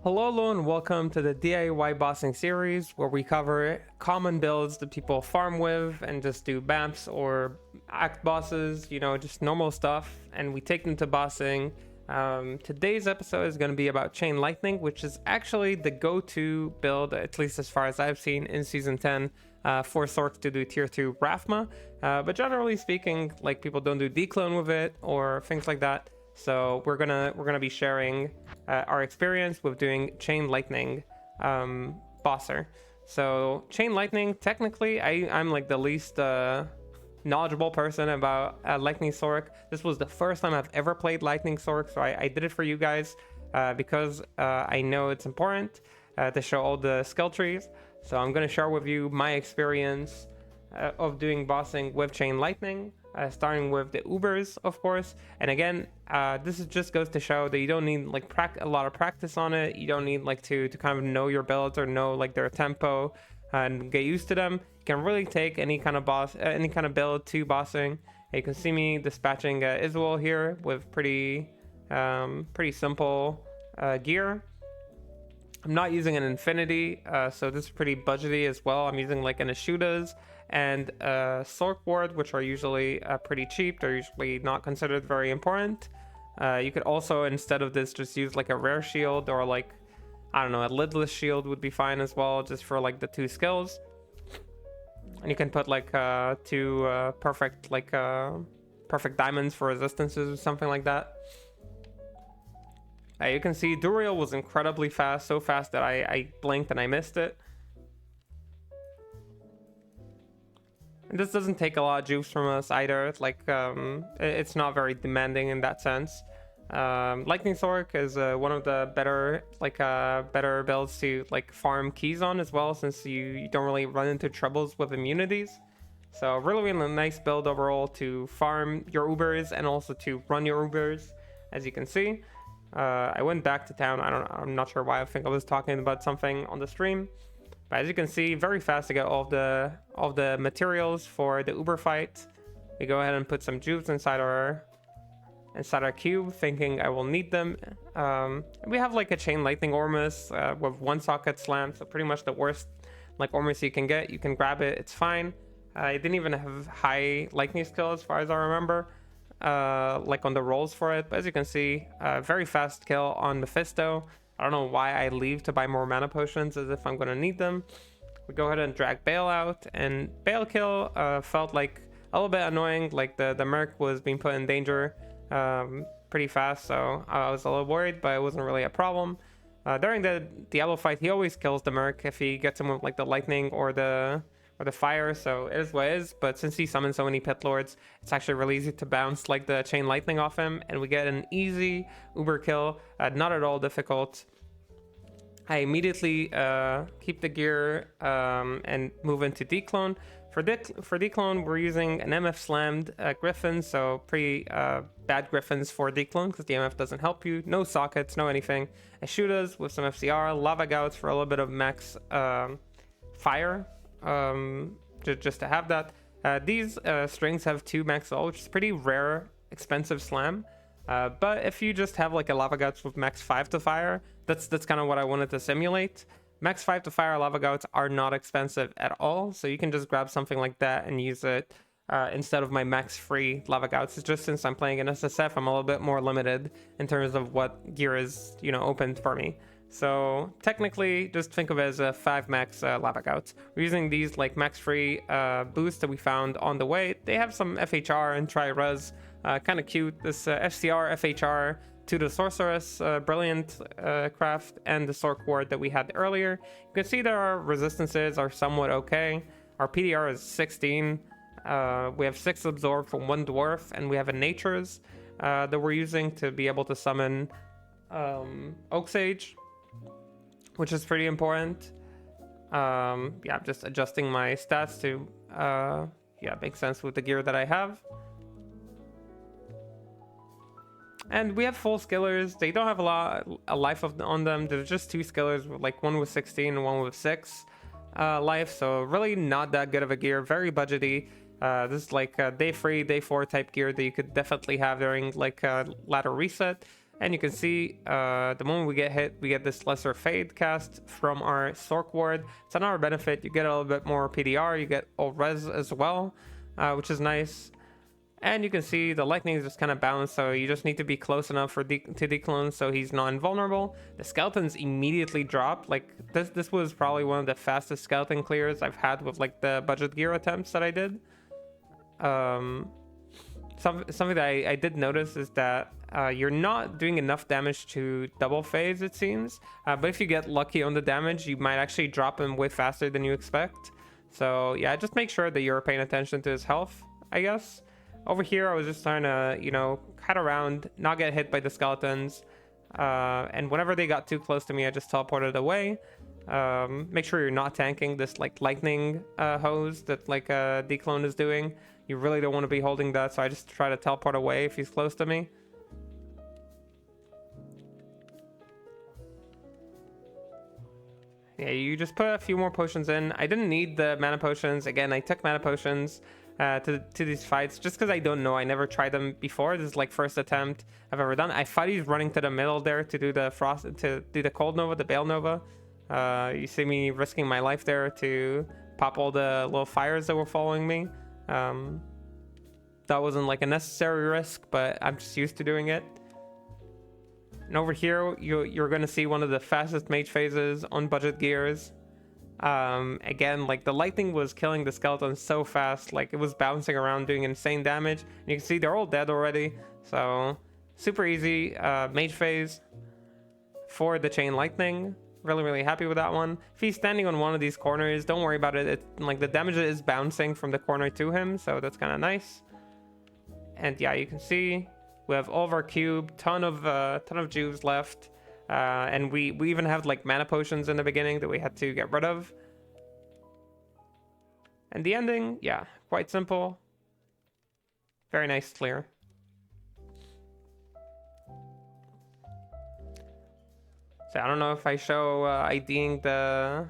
Hello, and welcome to the DIY bossing series where we cover common builds that people farm with and just do BAMPs or act bosses, just normal stuff, and we take them to bossing. Today's episode is going to be about Chain Lightning, which is actually the go-to build, at least as far as I've seen in Season 10, for Sorc to do Tier 2 Rathma. But generally speaking, like, people don't do declone with it or things like that. So we're gonna be sharing our experience with doing Chain Lightning bosser. So Chain Lightning, technically, I'm like the least knowledgeable person about Lightning Sorc. This was the first time I've ever played Lightning Sorc, so I did it for you guys because I know it's important to show all the skill trees. So I'm gonna share with you my experience of doing bossing with Chain Lightning. Starting with the Ubers, of course. And again, this just goes to show that you don't need like a lot of practice on it. You don't need like to kind of know your builds or know like their tempo and get used to them. You can really take any kind of build to bossing. You can see me dispatching Iswell here with pretty simple gear. I'm not using an infinity, so this is pretty budgety as well. I'm using like an Ashudas and Sorc ward, which are usually pretty cheap. They're usually not considered very important. You could also, instead of this, just use like a rare shield or like, I don't know, a lidless shield would be fine as well, just for like the two skills. And you can put like two perfect diamonds for resistances or something like that. You can see Duriel was incredibly fast, so fast that I blinked and I missed it. And this doesn't take a lot of juice from us either. Like, it's not very demanding in that sense. Lightning Sorc is one of the better builds to like farm keys on as well, since you don't really run into troubles with immunities. So really nice build overall to farm your Ubers and also to run your Ubers, as you can see. I went back to town. I'm not sure why. I think I was talking about something on the stream. But as you can see, very fast to get all of the materials for the Uber fight. We go ahead and put some jutes inside our cube, thinking I will need them. We have like a Chain Lightning Ormus with one socket slam, so pretty much the worst like Ormus you can get. You can grab it, it's fine. I didn't even have high lightning skill as far as I remember, like on the rolls for it. But as you can see, very fast kill on Mephisto. I don't know why I leave to buy more mana potions as if I'm going to need them. We go ahead and drag Bale out, and Bale kill felt like a little bit annoying, like the Merc was being put in danger pretty fast, so I was a little worried, but it wasn't really a problem. During the Diablo fight, he always kills the Merc if he gets him with like the lightning or the fire, so it is what it is. But since he summons so many pit lords, it's actually really easy to bounce like the Chain Lightning off him, and we get an easy Uber kill, not at all difficult. I immediately keep the gear and move into declone. For declone, we're using an MF slammed Griffin, so pretty bad Griffins for declone because the MF doesn't help you. No sockets, no anything. Ashudas with some FCR, Lava Gouts for a little bit of max fire, just to have that. These strings have 2 max ult, which is pretty rare, expensive slam. But if you just have like a Lava Gouts with max 5 to fire, that's kind of what I wanted to simulate. Max 5 to fire Lava Gouts are not expensive at all, so you can just grab something like that and use it instead of my max free Lava Gouts. It's just since I'm playing an SSF, I'm a little bit more limited in terms of what gear is, open for me. So technically, just think of it as a 5 max Lava Gouts. We're using these like max free boosts that we found on the way. They have some FHR and Tri-Res, kind of cute. This FCR, FHR to the sorceress, brilliant craft, and the Sorc ward that we had earlier. You can see that our resistances are somewhat okay. Our PDR is 16. We have 6 absorb from 1 dwarf, and we have a natures that we're using to be able to summon Oak Sage, which is pretty important. I'm just adjusting my stats to make sense with the gear that I have. And we have full skillers. They don't have a life on them. There's just 2 skillers, like one with 16 and one with 6 life. So really not that good of a gear. Very budgety. This is like day 3, day 4 type gear that you could definitely have during like ladder reset. And you can see the moment we get hit, we get this lesser fade cast from our Sorc ward. It's another benefit. You get a little bit more PDR, you get all res as well, which is nice. And you can see the lightning is just kind of balanced, so you just need to be close enough to declone so he's not invulnerable. The skeletons immediately drop. Like this was probably one of the fastest skeleton clears I've had with like the budget gear attempts that I did. Something that I did notice is that you're not doing enough damage to double phase, it seems. But if you get lucky on the damage, you might actually drop him way faster than you expect. So yeah, just make sure that you're paying attention to his health, I guess. Over here, I was just trying to, you know, cut around, not get hit by the skeletons. And whenever they got too close to me, I just teleported away. Make sure you're not tanking this like lightning hose that like Declone is doing. You really don't want to be holding that, so I just try to teleport away if he's close to me. Yeah, you just put a few more potions in. I didn't need the mana potions. Again, I took mana potions to these fights just because I don't know. I never tried them before. This is like first attempt I've ever done. I thought he's running to the middle there to do the frost, to do the cold nova, the bale nova. You see me risking my life there to pop all the little fires that were following me. That wasn't like a necessary risk, but I'm just used to doing it. And over here, you're going to see one of the fastest mage phases on budget gears. Again, like the lightning was killing the skeletons so fast, like it was bouncing around doing insane damage. And you can see they're all dead already, so super easy mage phase for the chain lightning. Really happy with that one. If he's standing on one of these corners, don't worry about it. Like the damage is bouncing from the corner to him, so that's kind of nice. And yeah, you can see we have all of our cube, ton of juice left. And we even have like mana potions in the beginning that we had to get rid of. And the ending, yeah, quite simple. Very nice clear. So I don't know if I show IDing the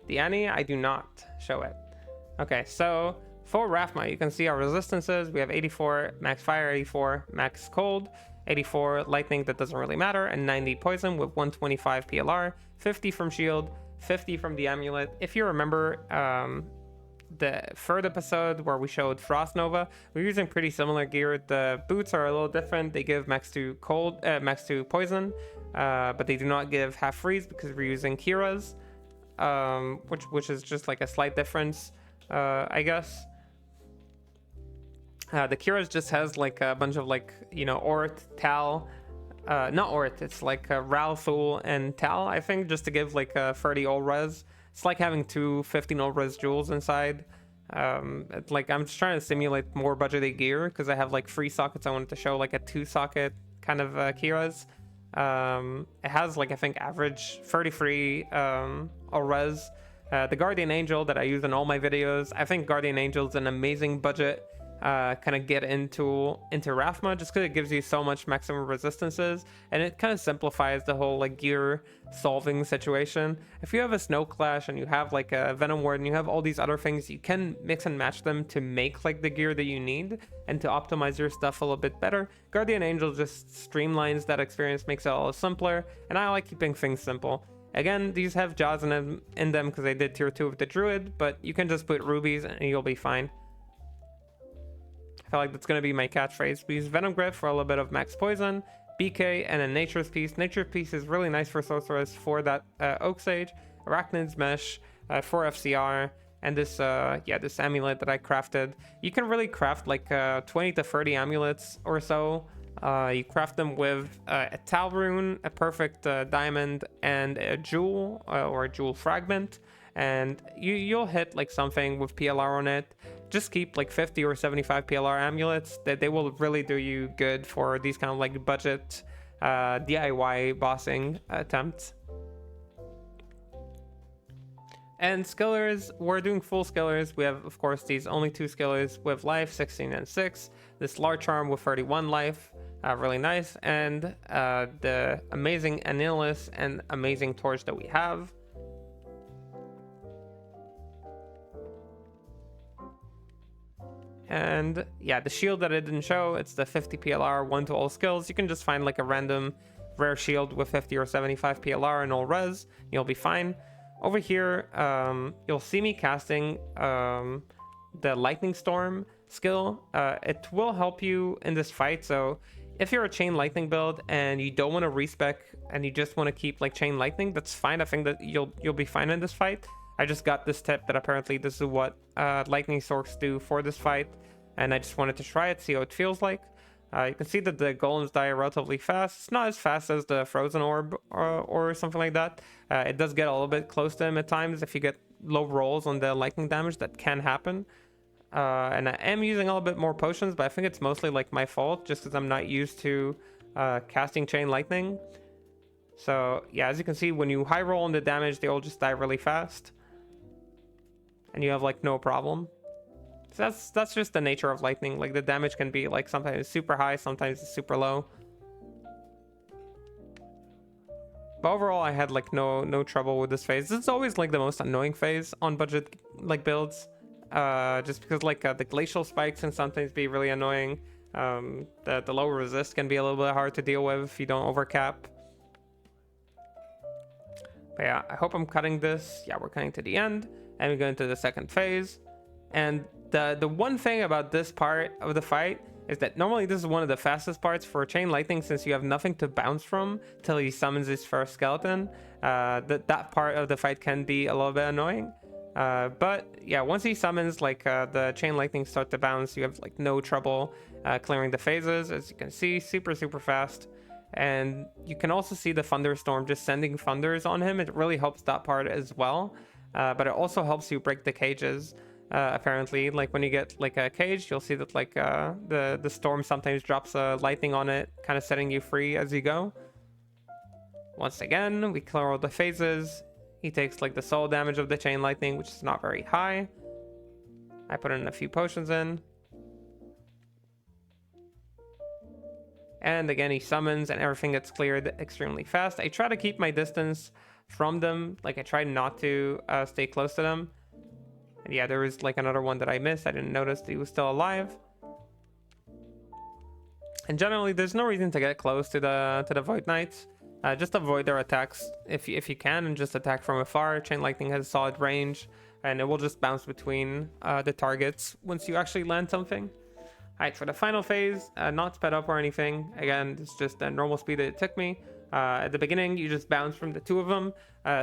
Annie. I do not show it. Okay, so for Rathma, you can see our resistances. We have 84 max fire, 84 max cold, 84 lightning, that doesn't really matter, and 90 poison with 125 PLR, 50 from shield, 50 from the amulet. If you remember the third episode where we showed Frost Nova, we're using pretty similar gear. The boots are a little different. They give max to cold, max to poison, but they do not give half freeze because we're using Kira's, which is just like a slight difference, I guess. The Kira's just has like a bunch of like, you know, Ort, Tal, not Ort, it's like Ral, Thul, and Tal, I think, just to give like a 30 all res. It's like having two 15 all res jewels inside. Like I'm just trying to simulate more budgeted gear because I have like 3 sockets. I wanted to show like a 2 socket kind of Kira's. It has like I think average 33 all res. The Guardian Angel that I use in all my videos, I think Guardian Angel is an amazing budget kind of get into Rathma, just because it gives you so much maximum resistances, and it kind of simplifies the whole like gear solving situation. If you have a Snow Clash and you have like a Venom Ward and you have all these other things, you can mix and match them to make like the gear that you need and to optimize your stuff a little bit better. Guardian Angel just streamlines that experience, makes it all simpler, and I like keeping things simple. Again, these have jaws in them because I did tier 2 of the Druid, but you can just put rubies and you'll be fine. I feel like that's going to be my catchphrase. We use Venom Grip for a little bit of max poison, BK, and a Nature's Piece. Nature's Piece is really nice for sorceress for that Oak Sage, Arachnid's Mesh for FCR, and this this amulet that I crafted. You can really craft like 20 to 30 amulets or so. You craft them with a Tal Rune, a perfect diamond, and a jewel or a jewel fragment. And you'll hit like something with PLR on it. Just keep like 50 or 75 PLR amulets. That they will really do you good for these kind of like budget DIY bossing attempts. And skillers, we're doing full skillers. We have, of course, these only 2 skillers with life, 16 and 6. This large charm with 31 life, really nice. And the amazing Annihilus and amazing torch that we have. And yeah, the shield that I didn't show, it's the 50 PLR, 1 to all skills. You can just find like a random rare shield with 50 or 75 PLR and all res. You'll be fine. Over here, you'll see me casting the Lightning Storm skill. It will help you in this fight. So if you're a Chain Lightning build and you don't want to respec and you just want to keep like Chain Lightning, that's fine. I think that you'll be fine in this fight. I just got this tip that apparently this is what Lightning Sorcs do for this fight, and I just wanted to try it, see how it feels like. You can see that the golems die relatively fast. It's not as fast as the frozen orb or something like that. It does get a little bit close to him at times if you get low rolls on the lightning damage. That can happen. And I am using a little bit more potions, but I think it's mostly like my fault just because I'm not used to casting chain lightning. So yeah, as you can see, when you high roll on the damage, they all just die really fast. And you have like no problem. So that's just the nature of lightning. Like the damage can be like sometimes super high, sometimes it's super low. But overall, I had like no trouble with this phase. This is always like the most annoying phase on budget like builds, just because like the glacial spikes can sometimes be really annoying. The low resist can be a little bit hard to deal with if you don't overcap. But yeah, I hope I'm cutting this. Yeah, we're cutting to the end. And we go into the second phase. And the one thing about this part of the fight is that normally this is one of the fastest parts for Chain Lightning, since you have nothing to bounce from till he summons his first skeleton. That part of the fight can be a little bit annoying. But yeah, once he summons, like the Chain Lightning start to bounce, you have like no trouble clearing the phases. As you can see, super fast. And you can also see the Thunderstorm just sending thunders on him. It really helps that part as well. But it also helps you break the cages. Apparently, like when you get like a cage, you'll see that like the storm sometimes drops lightning on it, kind of setting you free as you go. Once again, we clear all the phases. He takes like the soul damage of the chain lightning, which is not very high. I put in a few potions in. And again, he summons and everything gets cleared extremely fast. I try to keep my distance from them. Like I try not to stay close to them. And yeah, there was like another one that I missed. I didn't notice that he was still alive. And generally, there's no reason to get close to the Void Knights. Just avoid their attacks if you can, and just attack from afar. Chain Lightning has solid range, and it will just bounce between the targets once you actually land something. Alright, for the final phase, not sped up or anything. Again, it's just the normal speed that it took me. At the beginning, you just bounce from the two of them.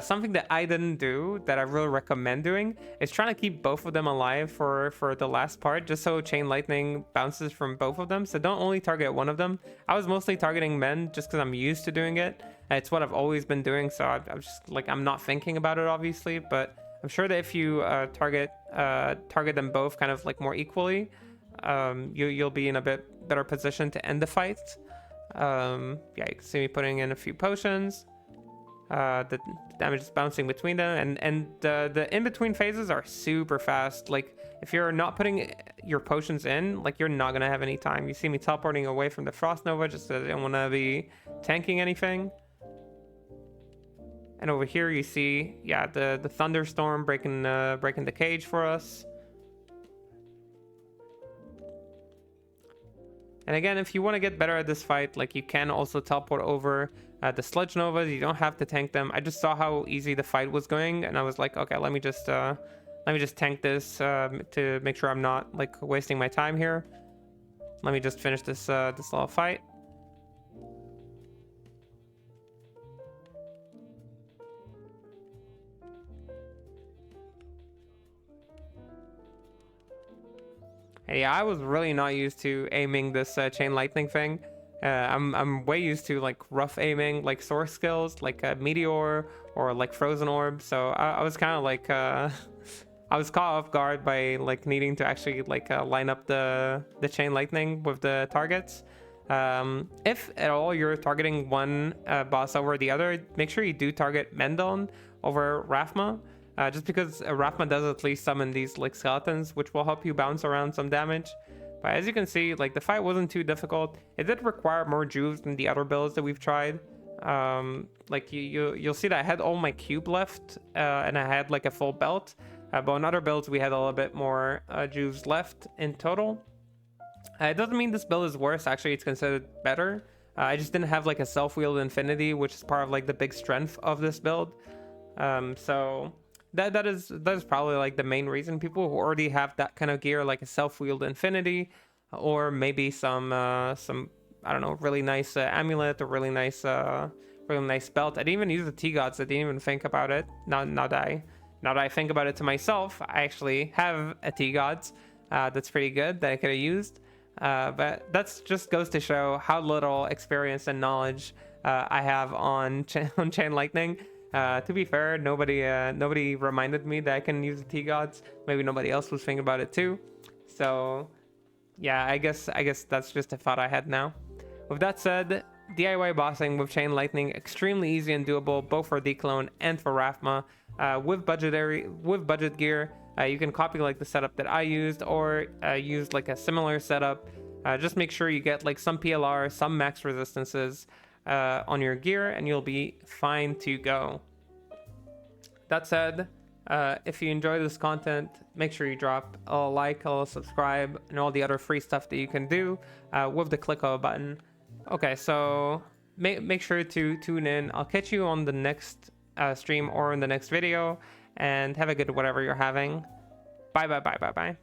Something that I didn't do that I really recommend doing is trying to keep both of them alive for the last part, just so Chain Lightning bounces from both of them. So don't only target one of them. I was mostly targeting men just because I'm used to doing it. It's what I've always been doing, so I'm just like, I'm not thinking about it obviously, but I'm sure that if you target them both kind of like more equally, you'll be in a bit better position to end the fight. Yeah, you can see me putting in a few potions. The damage is bouncing between them, and the in-between phases are super fast. Like if you're not putting your potions in, like you're not gonna have any time. You see me teleporting away from the Frost Nova just because I don't want to be tanking anything. And over here you see, yeah, the Thunderstorm breaking the cage for us. And again, if you want to get better at this fight, like you can also teleport over the Sludge Novas. You don't have to tank them. I just saw how easy the fight was going, and I was like, okay, let me just tank this to make sure I'm not like wasting my time here. Let me just finish this little fight. And yeah, I was really not used to aiming this Chain Lightning thing. I'm way used to like rough aiming, like source skills, like Meteor or like Frozen Orb. So I was kind of like I was caught off guard by like needing to actually like line up the Chain Lightning with the targets. If at all you're targeting one boss over the other, make sure you do target Mendon over Rathma. Just because Rathma does at least summon these like skeletons, which will help you bounce around some damage. But as you can see, like the fight wasn't too difficult. It did require more juice than the other builds that we've tried. Like you'll see that I had all my cube left, and I had like a full belt. But on other builds, we had a little bit more juice left in total. It doesn't mean this build is worse. Actually, it's considered better. I just didn't have like a self-wield infinity, which is part of like the big strength of this build. So that is probably like the main reason. People who already have that kind of gear, like a self-wield infinity, or maybe some I don't know, really nice amulet or really nice belt. I didn't even use the T-Gods. I didn't even think about it. Now that I think about it to myself, I actually have a T-Gods that's pretty good that I could have used. But that's just goes to show how little experience and knowledge I have on Chain Lightning. To be fair, nobody reminded me that I can use the T-Gods. Maybe nobody else was thinking about it too. So yeah, I guess that's just a thought I had now. With that said, DIY bossing with Chain Lightning extremely easy and doable, both for Declone and for Rathma. With budget gear, you can copy like the setup that I used, or use like a similar setup. Just make sure you get like some PLR, some max resistances on your gear, and you'll be fine to go. That said, if you enjoy this content, make sure you drop a like, a subscribe, and all the other free stuff that you can do with the click of a button. Okay, so make sure to tune in. I'll catch you on the next stream or in the next video, and have a good whatever you're having. Bye.